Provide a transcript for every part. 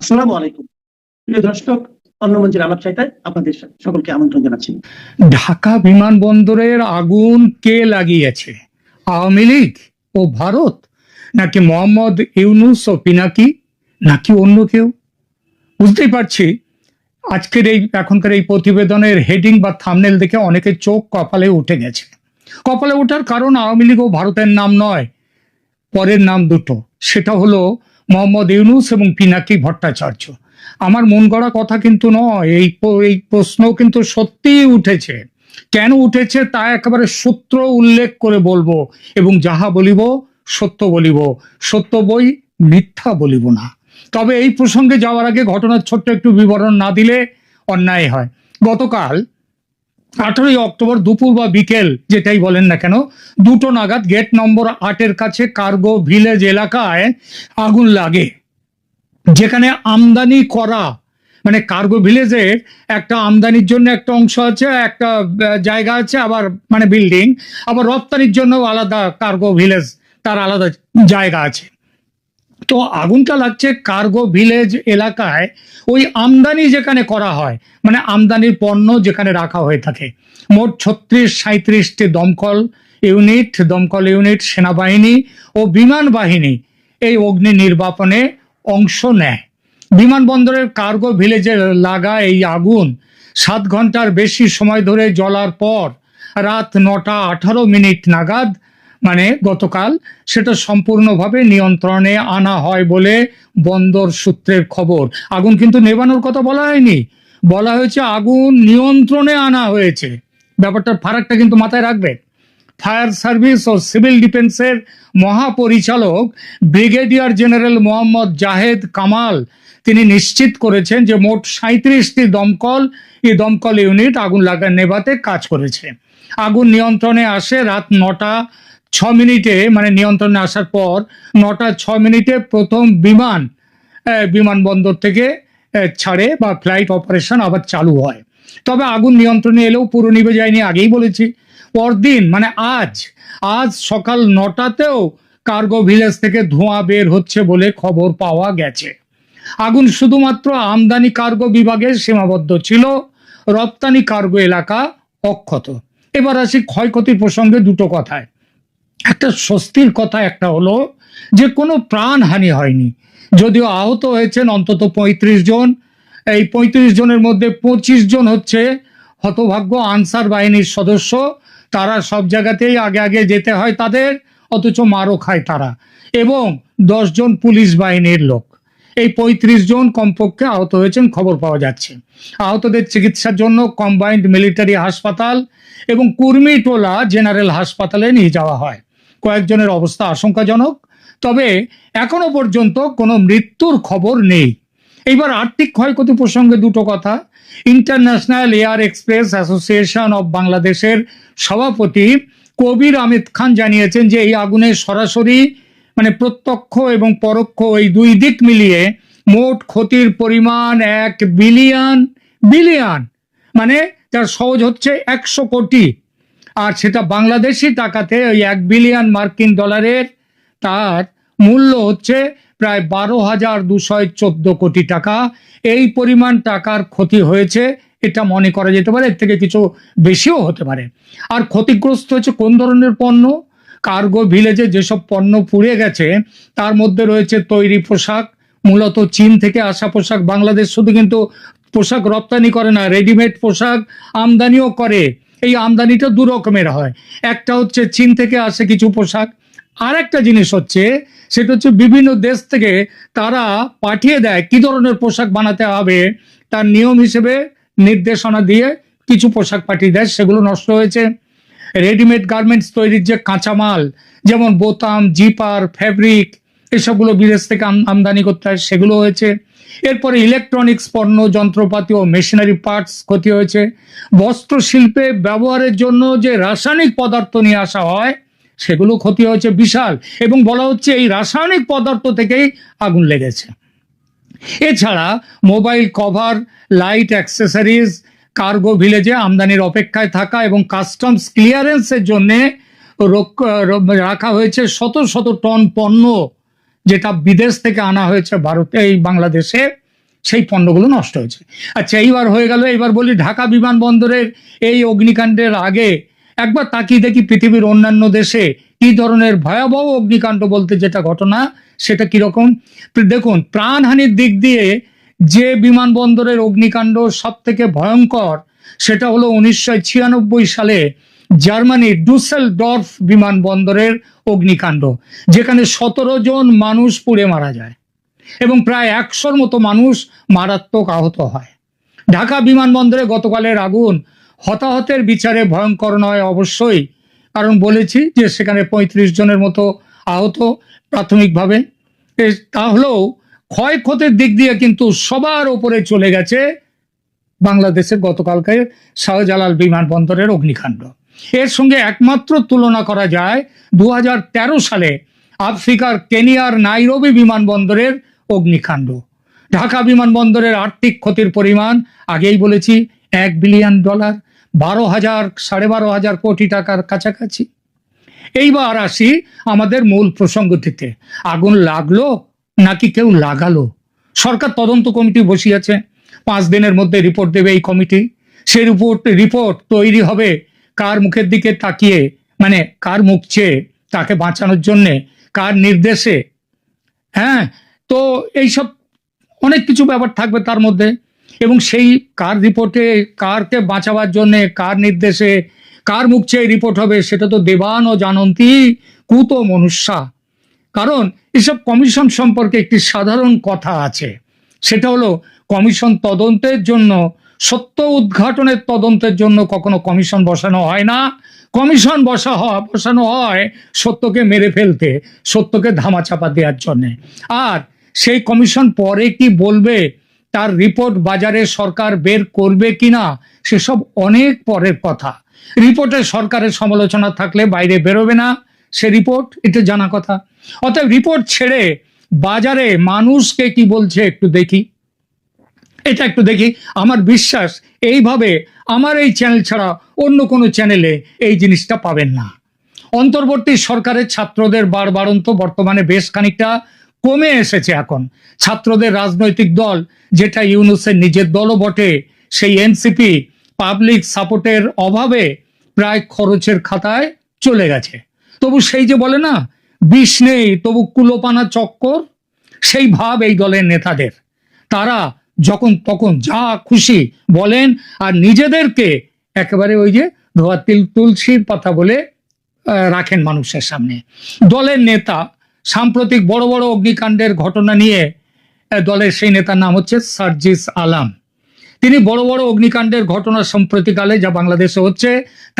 আসসালামু আলাইকুম। প্রিয় দর্শক, অন্য মঞ্চের আলাপ চাইতায় আপনাদের সকলকে আমন্ত্রণ জানাচ্ছি। ঢাকা বিমানবন্দরের আগুন কে লাগিয়েছে? আওয়ামী লীগ ও ভারত, নাকি মোহাম্মদ ইউনূস ও পিনাকি, নাকি অন্য কেউ? বুঝতেই পারছি আজকের এখনকার এই প্রতিবেদনের হেডিং বা থাম্বনেল দেখে অনেকের চোখ কপালে উঠে গেছে। কপালে ওঠার কারণ আওয়ামী লীগ ও ভারতের নাম নয়, পরের নাম দুটো। সেটা হলো মোহাম্মদ ইউনূস এবং পিনাকি ভট্টাচার্য। আমার মন গড়া কথা কিন্তু নয়, এই প্রশ্ন কিন্তু সত্যিই উঠেছে। কেন উঠেছে তা একেবারে সূত্র উল্লেখ করে বলবো, এবং যাহা বলিব সত্য বলিব, সত্য বই মিথ্যা বলিব না। তবে এই প্রসঙ্গে যাওয়ার আগে ঘটনার ছোট্ট একটু বিবরণ না দিলে অন্যায় হয়। গতকাল 18 অক্টোবর দুপুর বা বিকেল যেটাই বলেন না কেন, 2টো নাগাদ গেট নম্বর 8-এর কাছে কার্গো ভিলেজ এলাকায় আগুন লাগে, যেখানে আমদানি করা, মানে কার্গো ভিলেজের একটা আমদানির জন্য একটা অংশ আছে, একটা জায়গা আছে, আবার মানে বিল্ডিং, আবার রপ্তানির জন্য আলাদা কার্গো ভিলেজ, তার আলাদা জায়গা আছে। তো আগুনটা লাগছে কার্গো ভিলেজ এলাকায়, ওই আমদানি যেখানে করা হয়, মানে আমদানির পণ্য যেখানে রাখা হয়ে থাকে। মোট 36-37টি দমকল ইউনিট, সেনাবাহিনী ও বিমান বাহিনী এই অগ্নি নির্বাপনে অংশ নেয়। বিমানবন্দরের কার্গো ভিলেজে লাগা এই আগুন 7 ঘন্টার বেশি সময় ধরে জ্বলার পর রাত 9টা 18 মিনিট নাগাদ, মানে গতকাল, সেটা সম্পূর্ণভাবে নিয়ন্ত্রণে আনা হয় বলে বন্দর সূত্রের খবর। আগুন কিন্তু নেভানোর কথা বলা হয়নি, বলা হয়েছে আগুন নিয়ন্ত্রণে আনা হয়েছে। ব্যাপারটার ফারাকটা কিন্তু মাথায় রাখবে। ফায়ার সার্ভিস ও সিভিল ডিফেন্সের মহাপরিচালক ব্রিগেডিয়ার জেনারেল মোহাম্মদ জাহেদ কামাল তিনি নিশ্চিত করেছেন যে মোট 37টি দমকল ইউনিট আগুন নেভাতে কাজ করেছে। আগুন নিয়ন্ত্রণে আসে রাত 9টা 6 মিনিটে, মানে নিয়ন্ত্রণে আসার পর 9টা 6 মিনিটে প্রথম বিমানবন্দর থেকে ছাড়ে বা ফ্লাইট অপারেশন আবার চালু হয়। তবে আগুন নিয়ন্ত্রণে এলেও পুরো নিভে যায়নি, আগেই বলেছি। পরদিন মানে আজ সকাল 9টাতেও কার্গো ভিলেজ থেকে ধোঁয়া বের হচ্ছে বলে খবর পাওয়া গেছে। আগুন শুধুমাত্র আমদানি কার্গো বিভাগে সীমাবদ্ধ ছিল, রপ্তানি কার্গো এলাকা অক্ষত। এবার আসি ক্ষয়ক্ষতির প্রসঙ্গে দুটো কথায়। একটা স্বস্তির কথা একটা হলো যে কোনো প্রাণহানি হয়নি, যদিও আহত হয়েছেন অন্তত 35 জন। এই 35 জনের মধ্যে 25 জন হচ্ছে হতভাগ্য আনসার বাহিনীর সদস্য। তারা সব জায়গাতেই আগে আগে যেতে হয় তাদের, অথচ মারও খায় তারা। এবং 10 জন পুলিশ বাহিনীর লোক। এই 35 জন কমপক্ষে আহত হয়েছেন খবর পাওয়া যাচ্ছে। আহতদের চিকিৎসার জন্য কম্বাইন্ড মিলিটারি হাসপাতাল এবং কুর্মিটোলা জেনারেল হাসপাতালে নিয়ে যাওয়া হয়। কয়েকজনের অবস্থা আশঙ্কাজনক, তবে এখনো পর্যন্ত কোনো মৃত্যুর খবর নেই। এইবার আর্থিক ক্ষয়ক্ষতি প্রসঙ্গে দুটো কথা। International air express association of বাংলাদেশের সভাপতি কবির আহমেদ খান জানিয়েছেন যে এই আগুনের সরাসরি, মানে প্রত্যক্ষ এবং পরোক্ষ, এই দুই দিক মিলিয়ে মোট ক্ষতির পরিমাণ 1 বিলিয়ন, মানে যার সহজ হচ্ছে 100 কোটি। আর সেটা বাংলাদেশি টাকাতে ওই 1 বিলিয়ন মার্কিন ডলারের, তার মূল্য হচ্ছে প্রায় 12,214 কোটি টাকা। এই পরিমাণ টাকার ক্ষতি হয়েছে এটা মনে করা যেতে পারে, এর থেকে কিছু বেশিও হতে পারে। আর ক্ষতিগ্রস্ত হচ্ছে কোন ধরনের পণ্য? কার্গো ভিলেজে যেসব পণ্য পুড়ে গেছে তার মধ্যে রয়েছে তৈরি পোশাক, মূলত চীন থেকে আসা পোশাক। বাংলাদেশ শুধু কিন্তু পোশাক রপ্তানি করে না, রেডিমেড পোশাক আমদানিও করে। এই আমদানিটা দু রকমের হয়, একটা হচ্ছে চীন থেকে আসে কিছু পোশাক, আর একটা জিনিস হচ্ছে সেটা হচ্ছে বিভিন্ন দেশ থেকে তারা পাঠিয়ে দেয় কি ধরনের পোশাক বানাতে হবে, তার নিয়ম হিসেবে নির্দেশনা দিয়ে কিছু পোশাক পাঠিয়ে দেয়, সেগুলো নষ্ট হয়েছে। রেডিমেড গার্মেন্টস তৈরির যে কাঁচামাল, যেমন বোতাম, জিপার, ফ্যাব্রিক, এসবগুলো বিদেশ থেকে আমদানি করতে হয়, সেগুলো হয়েছে। এরপরে ইলেকট্রনিক্স পণ্য, যন্ত্রপাতি ও মেশিনারি পার্টস ক্ষতি হয়েছে। বস্ত্র শিল্পে ব্যবহারের জন্য যে রাসায়নিক পদার্থ নিয়ে আসা হয় সেগুলো ক্ষতি হয়েছে বিশাল, এবং বলা হচ্ছে এই রাসায়নিক পদার্থ থেকেই আগুন লেগেছে। এছাড়া mobile cover, light accessories cargo ভিলেজে আমদানির অপেক্ষায় থাকা এবং কাস্টমস ক্লিয়ারেন্সের জন্য রাখা হয়েছে শত শত টন পণ্য, যেটা বিদেশ থেকে আনা হয়েছে ভারতে, এই বাংলাদেশে। সেই পণ্যগুলো নষ্ট হয়েছে। আচ্ছা, এইবার হয়ে গেল। এবার বলি ঢাকা বিমানবন্দরের এই অগ্নিকাণ্ডের আগে একবার তাকিয়ে দেখি পৃথিবীর অন্যান্য দেশে কি ধরনের ভয়াবহ অগ্নিকাণ্ড বলতে যেটা ঘটনা সেটা কিরকম। দেখুন, প্রাণহানির দিক দিয়ে যে বিমানবন্দরের অগ্নিকাণ্ড সব থেকে ভয়ঙ্কর সেটা হলো 1996 সালে জার্মানির ডুসেলডর্ফ বিমানবন্দরের অগ্নিকাণ্ড, যেখানে 17 জন মানুষ পুড়ে মারা যায় এবং প্রায় 100-র মতো মানুষ মারাত্মক আহত হয়। ঢাকা বিমানবন্দরে গতকালের আগুন হতাহতের বিচারে ভয়ঙ্কর নয় অবশ্যই, কারণ বলেছি যে সেখানে 35 জনের মতো আহত প্রাথমিকভাবে। তাহলেও ক্ষয়ক্ষতির দিক দিয়ে কিন্তু সবার ওপরে চলে গেছে বাংলাদেশের গতকালকে শাহজালাল বিমানবন্দরের অগ্নিকাণ্ড। এর সঙ্গে একমাত্র তুলনা করা যায় 2013 সালে আফ্রিকার কেনিয়ার নাইরোবি বিমানবন্দরের অগ্নিকাণ্ড। ঢাকা বিমানবন্দরের আর্থিক ক্ষতির পরিমাণ আগেই বলেছি $1 বিলিয়ন, 12,000-12,500 কোটি টাকার কাছাকাছি। এইবার আসি আমাদের মূল প্রসঙ্গটিতে। আগুন লাগলো নাকি কেউ লাগালো? সরকার তদন্ত কমিটি বসিয়েছে, 5 দিনের মধ্যে রিপোর্ট দেবে এই কমিটি। সেই রিপোর্ট তৈরি হবে কার মুখের দিকে তাকিয়ে, মানে কার মুখ চেয়ে, তাকে বাঁচানোর জন্যে, কার নির্দেশে। হ্যাঁ, তো এইসব অনেক কিছু ব্যাপার থাকবে তার মধ্যে, এবং সেই কার রিপোর্টে কারকে বাঁচাবার জন্যে, কার নির্দেশে, কার মুখ চেয়ে রিপোর্ট হবে সেটা তো দেবান ও জানন্তি কুতো মনুষ্যা। কারণ এসব কমিশন সম্পর্কে একটি সাধারণ কথা আছে, সেটা হলো কমিশন তদন্তের জন্য, সত্য উদ্ঘাটনের তদন্তের জন্য কখনো কমিশন বসানো হয় না। কমিশন বসানো হয় সত্যকে মেরে ফেলতে, সত্যকে ধামাচাপা দেওয়ার জন্য। আর সেই কমিশন পরে কি বলবে, তার রিপোর্ট বাজারে সরকার বের করবে কিনা, সেসব অনেক পরের কথা। রিপোর্টে সরকারের সমালোচনা থাকলে বাইরে বেরোবে না সে রিপোর্ট, এটা জানা কথা। অতএব রিপোর্ট ছেড়ে বাজারে মানুষকে কি বলছে একটু দেখি, এটা একটু দেখি। আমার বিশ্বাস এইভাবে আমার এই চ্যানেল ছাড়া অন্য কোনো চ্যানেলে এই জিনিসটা পাবেন না। অন্তর্বর্তী সরকারের ছাত্রদের বাড়বাড়ন্ত বর্তমানে বেশ খানিকটা কমে এসেছে। এখন ছাত্রদের রাজনৈতিক দল, যেটা ইউনূসের নিজের দলও বটে, সেই এনসিপি পাবলিক সাপোর্টের অভাবে প্রায় খরচের খাতায় চলে গেছে। তবু সেই যে বলে না, বিষ নেই তবু কুলোপানা চক্কর, সেই ভাব এই দলের নেতাদের। তারা যখন তখন যা খুশি বলেন আর নিজেদেরকে একেবারে ওই যে ধোয়া তুলসীর পাতা বলে রাখেন মানুষের সামনে। দলের নেতা সাম্প্রতিক বড় বড় অগ্নিকাণ্ডের ঘটনা নিয়ে, দলের সেই নেতার নাম হচ্ছে সার্জিস আলম। তিনি বড় বড় অগ্নিকাণ্ডের ঘটনা সম্প্রতিকালে যা বাংলাদেশে হচ্ছে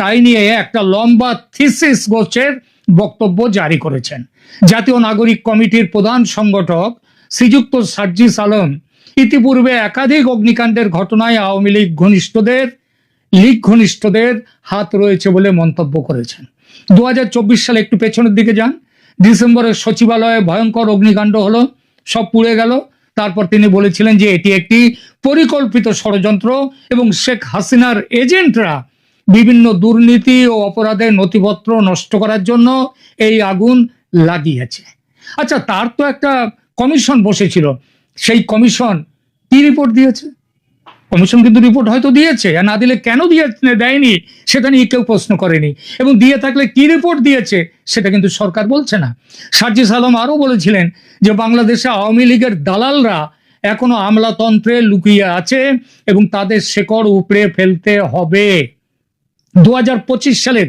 তাই নিয়ে একটা লম্বা থিসিস গোছের বক্তব্য জারি করেছেন। জাতীয় নাগরিক কমিটির প্রধান সংগঠক শ্রীযুক্ত সার্জিস আলম ইতিপূর্বে একাধিক অগ্নিকাণ্ডের ঘটনায় আওয়ামী লীগ ঘনিষ্ঠদের হাত রয়েছে বলে মন্তব্য করেছেন। 2024 সালে একটু পেছনের দিকে যান, ডিসেম্বরের সচিবালয়ে ভয়ঙ্কর অগ্নিকাণ্ড হলো, সব পুড়ে গেল। তারপর তিনি বলেছিলেন যে এটি একটি পরিকল্পিত ষড়যন্ত্র এবং শেখ হাসিনার এজেন্টরা বিভিন্ন দুর্নীতি ও অপরাধের নথিপত্র নষ্ট করার জন্য এই আগুন লাগিয়েছে। আচ্ছা, তার তো একটা কমিশন বসেছিল, সেই কমিশন কি রিপোর্ট দিয়েছে? কমিশন কিন্তু রিপোর্ট হয়তো দিয়েছে, আর না দিলে কেন দেয়নি সেটা নিয়ে কেউ প্রশ্ন করেনি, এবং দিয়ে থাকলে কি রিপোর্ট দিয়েছে সেটা কিন্তু সরকার বলছে না। সার্জিস আলম আরও বলেছিলেন যে বাংলাদেশে আওয়ামী লীগের দালালরা এখনো আমলাতন্ত্রে লুকিয়ে আছে এবং তাদের শেকড় উপড়ে ফেলতে হবে। 2025 সালের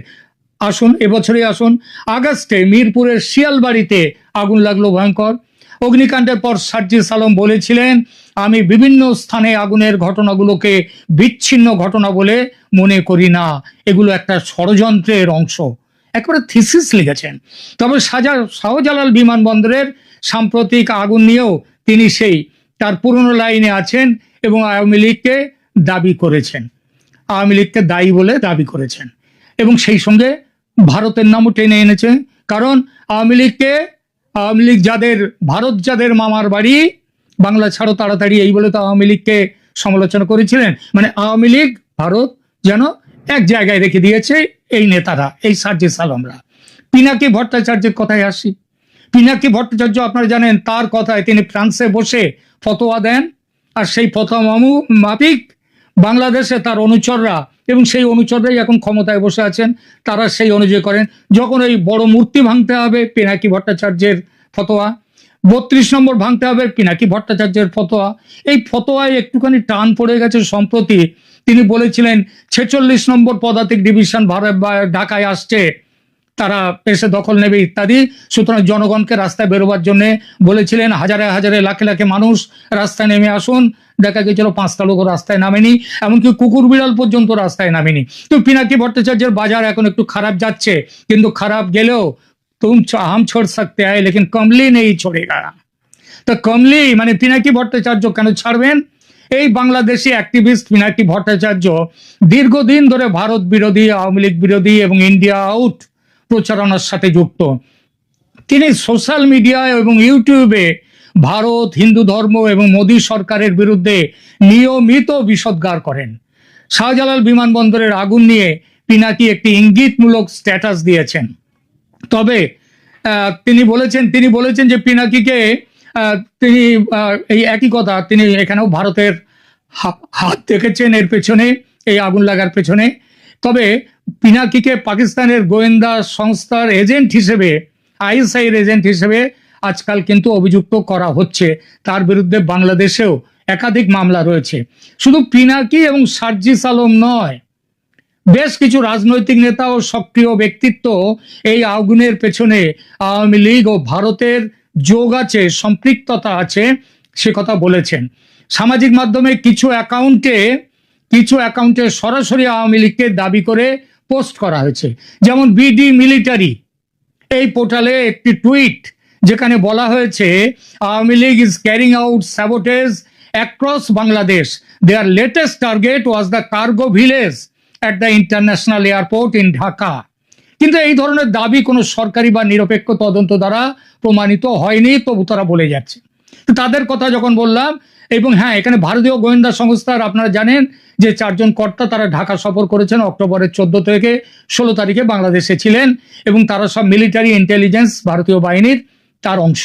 এবছরই আসুন আগস্টে মিরপুরের শিয়ালবাড়িতে আগুন লাগলো ভয়ঙ্কর। অগ্নিকাণ্ডের পর সার্জিস আলম বলেছিলেন, আমি বিভিন্ন স্থানে আগুনের ঘটনাগুলোকে বিচ্ছিন্ন ঘটনা বলে মনে করি না, এগুলো একটা ষড়যন্ত্রের অংশ। একেবারে থিসিস লিখেছেন। তবে শাহজালাল বিমানবন্দরের সাম্প্রতিক আগুন নিয়েও তিনি সেই তার পুরনো লাইনে আছেন এবং আওয়ামী লীগকে দায়ী বলে দাবি করেছেন, এবং সেই সঙ্গে ভারতের নামও টেনে এনেছে। কারণ আওয়ামী লীগ যাদের মামার বাড়ি, বাংলা ছাড়ো তাড়াতাড়ি, এই বলে তো আওয়ামী লীগকে সমালোচনা করেছিলেন। মানে আওয়ামী লীগ ভারত যেন এক জায়গায় রেখে দিয়েছে এই নেতারা, এই সার্জিস আলমরা। পিনাকি ভট্টাচার্যের কথায় আসি। পিনাকি ভট্টাচার্য আপনারা জানেন, তার কথায় তিনি ফ্রান্সে বসে ফতোয়া দেন আর সেই ফতোয়া মাফিক বাংলাদেশে তার অনুচররা, এবং সেই অনুচররাই এখন ক্ষমতায় বসে আছেন, তারা সেই অনুযায়ী করেন। যখন ওই বড় মূর্তি ভাঙতে হবে, পিনাকি ভট্টাচার্যের ফতোয়া, 32 নম্বর ভাঙতে হবে, পিনাকি ভট্টাচার্যের ফতোয়া। এই ফতোয়ায় একটুখানি টান পড়ে গেছে সম্প্রতি। তিনি বলেছিলেন 46 নম্বর পদাতিক ডিভিশন ঢাকায় আসছে, তারা এসে দখল নেবে ইত্যাদি। সুতরাং জনগণকে রাস্তায় বেরোবার জন্য বলেছিলেন, হাজারে হাজারে লাখে লাখে মানুষ রাস্তায় নেমে আসুন। দেখা গেছিল 5টা লোক রাস্তায় নামেনি, এমনকি কুকুর বিড়াল পর্যন্ত রাস্তায় নামেনি। তো পিনাকি ভট্টাচার্যের বাজার এখন একটু খারাপ যাচ্ছে, কিন্তু খারাপ গেলেও হাম ছোড় সকতে হয়, লেকিন কমলি নেই ছোড়েগা। তো কমলি মানে পিনাকি ভট্টাচার্য কেন ছাড়বেন? এই বাংলাদেশি অ্যাক্টিভিস্ট পিনাকি ভট্টাচার্য দীর্ঘদিন ধরে ভারত বিরোধী, আওয়ামী লীগ বিরোধী এবং ইন্ডিয়া আউট প্রচারণার সাথে যুক্ত। তিনি সোশ্যাল মিডিয়ায় এবং ইউটিউবে ভারত, হিন্দু ধর্ম এবং মোদী সরকারের বিরুদ্ধে নিয়মিত বিষোদ্গার করেন। শাহজালাল বিমানবন্দরের আগুন নিয়ে পিনাকি একটি ইঙ্গিতমূলক স্ট্যাটাস দিয়েছেন। তবে তিনি বলেছেন যে পিনাকিকে তিনি এই একই কথা, তিনি এখানেও ভারতের হাত দেখেছেন এর পেছনে, এই আগুন লাগার পেছনে। তবে পিনাকিকে পাকিস্তানের গোয়েন্দা সংস্থার এজেন্ট হিসেবে, ISI এর এজেন্ট হিসেবে আজকাল কিন্তু অভিযুক্ত করা হচ্ছে। তার বিরুদ্ধে বাংলাদেশেও একাধিক মামলা রয়েছে। শুধু পিনাকি এবং সার্জিস আলম নয়, বেশ কিছু রাজনৈতিক নেতা ও সক্রিয় ব্যক্তিত্ব এই আগুনের পেছনে আওয়ামী লীগ ও ভারতের যোগ আছে, সম্পৃক্ততা আছে, সে কথা বলেছেন। সামাজিক মাধ্যমে কিছু অ্যাকাউন্টে সরাসরি আওয়ামী লীগকে দাবি করে পোস্ট করা হয়েছে। যেমন বিডি মিলিটারি এই পোর্টালে একটি টুইট, যেখানে বলা হয়েছে Awami League is carrying out sabotage across Bangladesh, their latest target was the cargo village at the international airport in Dhaka. কিন্তু এই ধরনের দাবি কোনো সরকারি বা নিরপেক্ষ তদন্ত দ্বারা প্রমাণিত হয়নি, তবু তারা বলে যাচ্ছে। তো তাদের কথা যখন বললাম, এবং হ্যাঁ, এখানে ভারতীয় গোয়েন্দা সংস্থার আপনারা জানেন যে 4 জন কর্তা তারা ঢাকা সফর করেছেন, অক্টোবরের 14 থেকে 16 তারিখে বাংলাদেশে ছিলেন, এবং তারা সব মিলিটারি ইন্টেলিজেন্স ভারতীয় বাহিনীর তার অংশ।